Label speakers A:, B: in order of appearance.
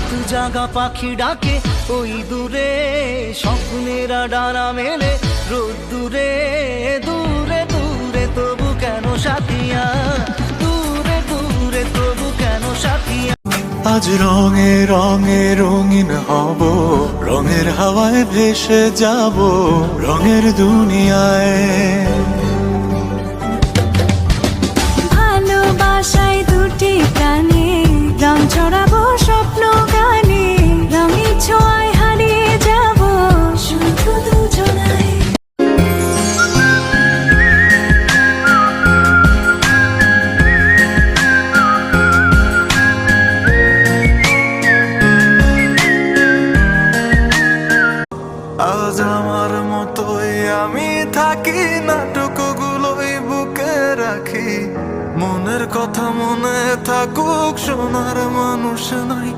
A: রাত জাগা পাখি ডাকে ওই দূরে, স্বপ্নেরা ডানা মেলে রোদ্দুরে। দূরে দূরে তবু কেন সাথিয়া, দূরে দূরে তবু কেন সাথিয়া।
B: আজ রঙে রঙে রঙিন হব, রঙের হাওয়ায় ভেসে যাব রঙের দুনিয়ায়।
C: ভালোবাসায় দুটি প্রাণী, রং ছড়াবো স্বপ্ন গানে, রঙের ছোঁয়ায় হারিয়ে যাব শুধু দুজনায়।
B: আজ আমার মতোই আমি থাকি, নাটকগুলোই বুকে রাখি। মনের কথা মনে থাকুক, শোনার মানুষ নাই।